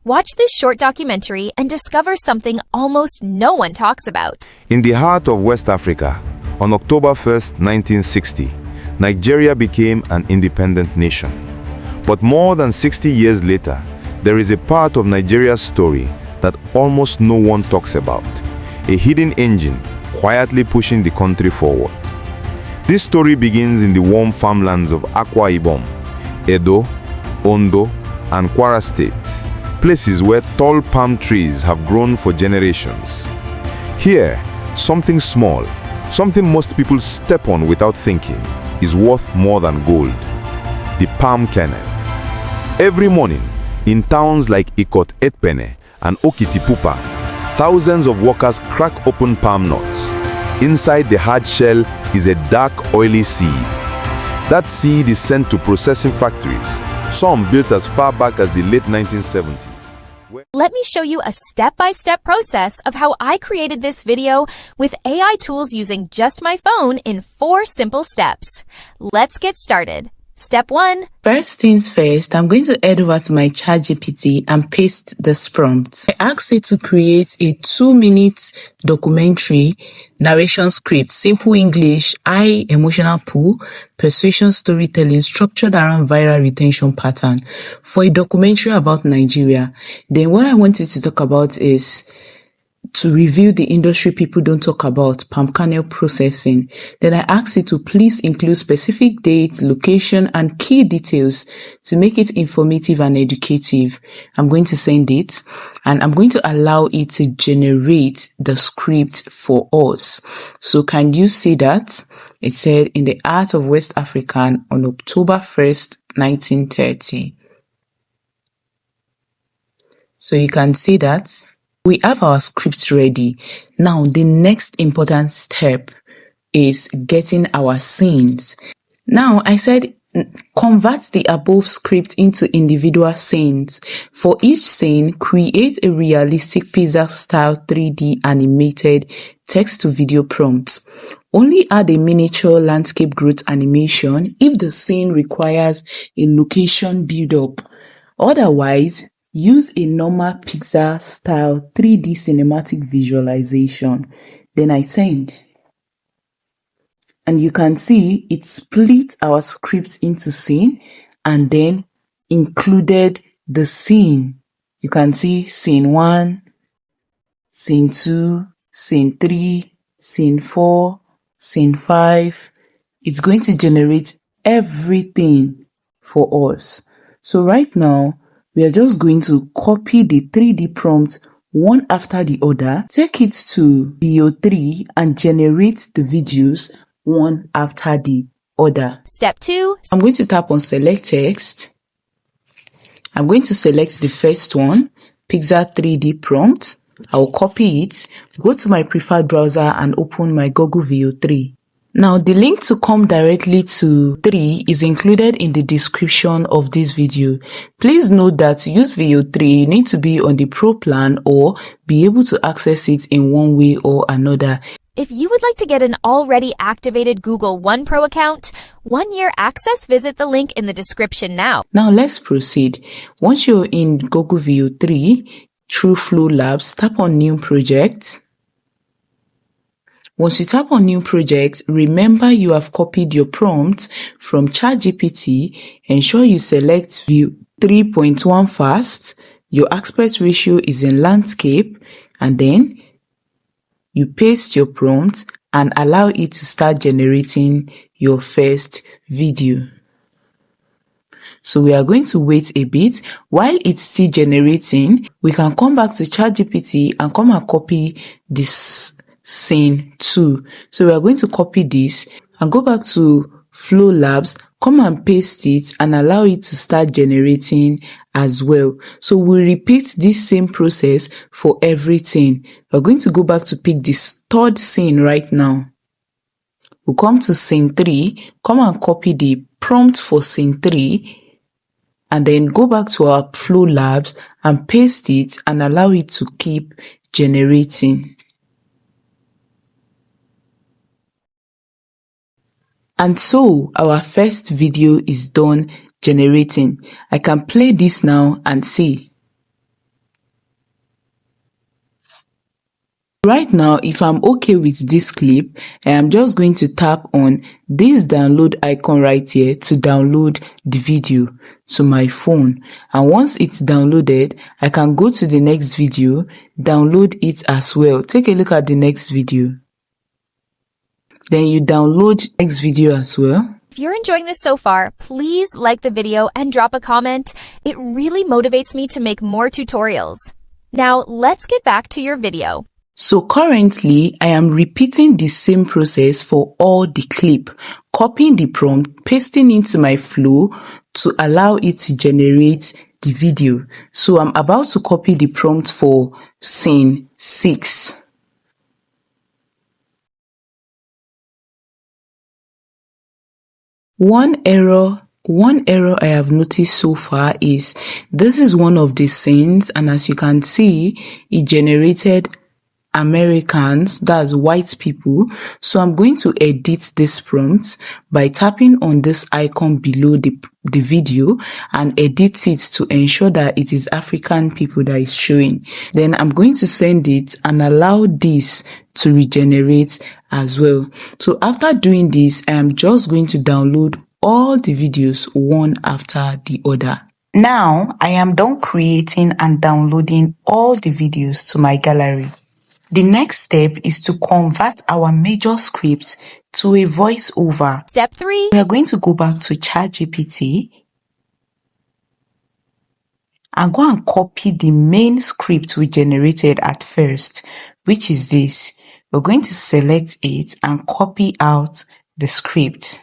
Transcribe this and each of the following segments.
Watch this short documentary and discover something almost no one talks about. In the heart of West Africa, on October 1st, 1960, Nigeria became an independent nation. But more than 60 years later, there is a part of Nigeria's story that almost no one talks about. A hidden engine quietly pushing the country forward. This story begins in the warm farmlands of Akwa Ibom, Edo, Ondo, and Kwara states, places where tall palm trees have grown for generations. Here, something small, something most people step on without thinking, is worth more than gold: the palm kernel. Every morning, in towns like Ikot Etpene and Okitipupa, thousands of workers crack open palm nuts. Inside the hard shell is a dark, oily seed. That seed is sent to processing factories, some built as far back as the late 1970s. Let me show you a step-by-step process of how I created this video with AI tools using just my phone in 4 simple steps. Let's get started. Step 1. First things first, I'm going to head over to my ChatGPT and paste this prompt. I asked it to create a 2-minute documentary narration script, simple English, high emotional pull, persuasion storytelling structured around viral retention pattern for a documentary about Nigeria. Then what I wanted to talk about is to review the industry people don't talk about, palm kernel processing. Then I asked it to please include specific dates, location, and key details to make it informative and educative. I'm going to send it, and I'm going to allow it to generate the script for us. So can you see that? It said, in the heart of West Africa on October 1st, 1930. So you can see that. We have our scripts ready. Now, the next important step is getting our scenes. Now, I said, convert the above script into individual scenes. For each scene, create a realistic Pixar-style 3D animated text-to-video prompt. Only add a miniature landscape growth animation if the scene requires a location build-up. Otherwise, use a normal Pixar-style 3D cinematic visualization. Then I send. And you can see it split our script into scene and then included the scene. You can see scene 1, scene 2, scene 3, scene 4, scene 5. It's going to generate everything for us. So right now, we are just going to copy the 3D prompt one after the other, take it to VO3 and generate the videos one after the other. Step 2. I'm going to tap on select text. I'm going to select the first one, Pixar 3D prompt. I will copy it, go to my preferred browser and open my Google VO3. Now, the link to come directly to 3 is included in the description of this video. Please note that to use VO3, you need to be on the Pro plan or be able to access it in one way or another. If you would like to get an already activated Google One Pro account, 1-year access, visit the link in the description now. Now, let's proceed. Once you're in Google VO3, through Flow Labs, tap on New Project. Once you tap on New Project, remember you have copied your prompt from ChatGPT. Ensure you select View 3.1 fast. Your aspect ratio is in landscape, and then you paste your prompt and allow it to start generating your first video. So we are going to wait a bit. While it's still generating, we can come back to ChatGPT and come and copy this scene 2. So we are going to copy this and go back to Flow Labs, come and paste it and allow it to start generating as well. So we'll repeat this same process for everything. We're going to go back to pick this third scene right now. We'll come to scene 3, come and copy the prompt for scene 3, and then go back to our Flow Labs and paste it and allow it to keep generating. And so our first video is done generating. I can play this now and see. Right now, if I'm okay with this clip, I am just going to tap on this download icon right here to download the video to my phone. And once it's downloaded, I can go to the next video, download it as well. Take a look at the next video. Then you download next video as well. If you're enjoying this so far, please like the video and drop a comment. It really motivates me to make more tutorials. Now, let's get back to your video. So currently, I am repeating the same process for all the clip, copying the prompt, pasting into my flow to allow it to generate the video. So I'm about to copy the prompt for scene 6. One error I have noticed so far is this is one of the scenes, and as you can see, it generated Americans, that's white people. So I'm going to edit this prompt by tapping on this icon below the video and edit it to ensure that it is African people that is showing. Then I'm going to send it and allow this to regenerate as well. So after doing this, I am just going to download all the videos one after the other. Now I am done creating and downloading all the videos to my gallery. The next step is to convert our major scripts to a voiceover. Step 3. We are going to go back to ChatGPT and go and copy the main script we generated at first, which is this. We're going to select it and copy out the script.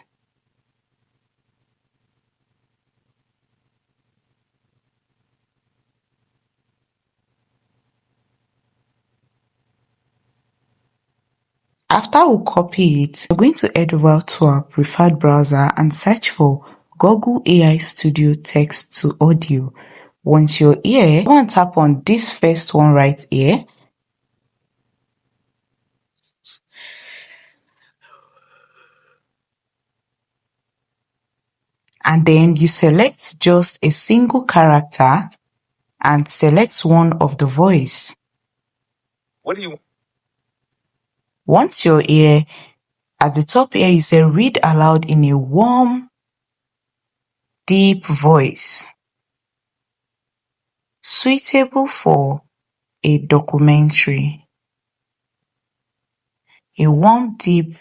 After we copy it, we're going to head over to our preferred browser and search for Google AI Studio Text to Audio. Once you're here, go and tap on this first one right here. And then you select just a single character and select one of the voice. What do you... Once you're here, at the top here, you say read aloud in a warm, deep voice, suitable for a documentary. A warm, deep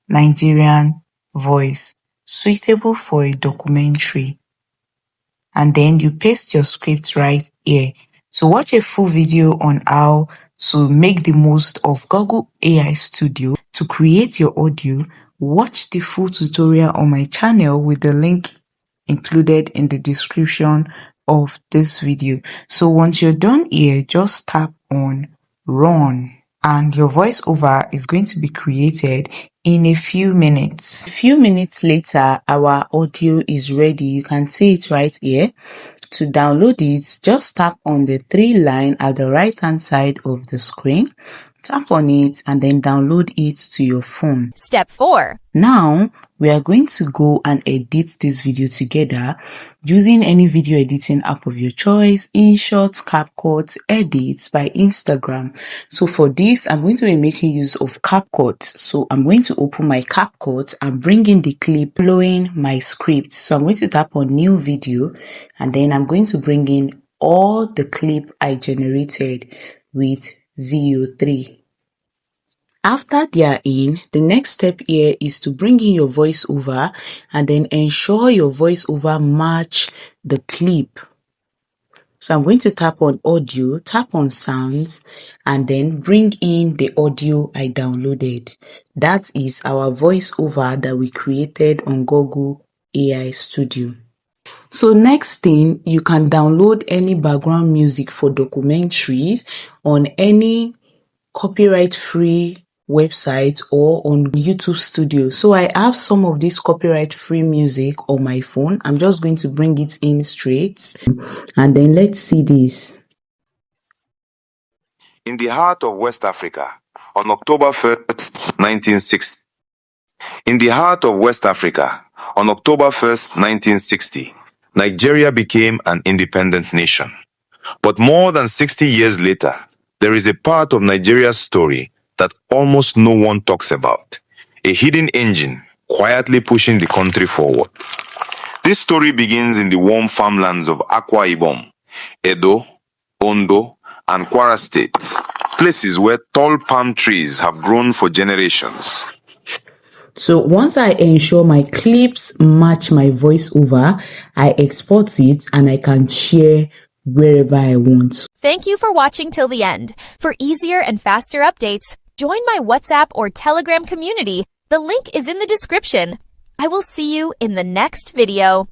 Nigerian voice, suitable for a documentary. And then you paste your script right here. To watch a full video on how to make the most of Google AI Studio to create your audio, watch the full tutorial on my channel with the link included in the description of this video. So once you're done here, just tap on run and your voiceover is going to be created in a few minutes. A few minutes later, our audio is ready. You can see it right here. To download it, just tap on the 3 line at the right hand side of the screen. Tap on it and then download it to your phone. Step 4. Now, we are going to go and edit this video together using any video editing app of your choice, InShot, CapCut, Edit by Instagram. So for this, I'm going to be making use of CapCut. So I'm going to open my CapCut and bring in the clip following my script. So I'm going to tap on new video and then I'm going to bring in all the clip I generated with VO3. After they are in, the next step here is to bring in your voiceover and then ensure your voiceover match the clip. So I'm going to tap on audio, tap on sounds, and then bring in the audio I downloaded. That is our voiceover that we created on Google AI Studio. So next thing, you can download any background music for documentaries on any copyright-free website or on YouTube Studio. So I have some of this copyright-free music on my phone. I'm just going to bring it in straight and then let's see this. In the heart of West Africa, on October 1st, 1960. In the heart of West Africa, on October 1st, 1960, Nigeria became an independent nation. But more than 60 years later, there is a part of Nigeria's story that almost no one talks about. A hidden engine quietly pushing the country forward. This story begins in the warm farmlands of Akwa Ibom, Edo, Ondo, and Kwara states, places where tall palm trees have grown for generations. So once I ensure my clips match my voiceover, I export it and I can share wherever I want. Thank you for watching till the end. For easier and faster updates, join my WhatsApp or Telegram community. The link is in the description. I will see you in the next video.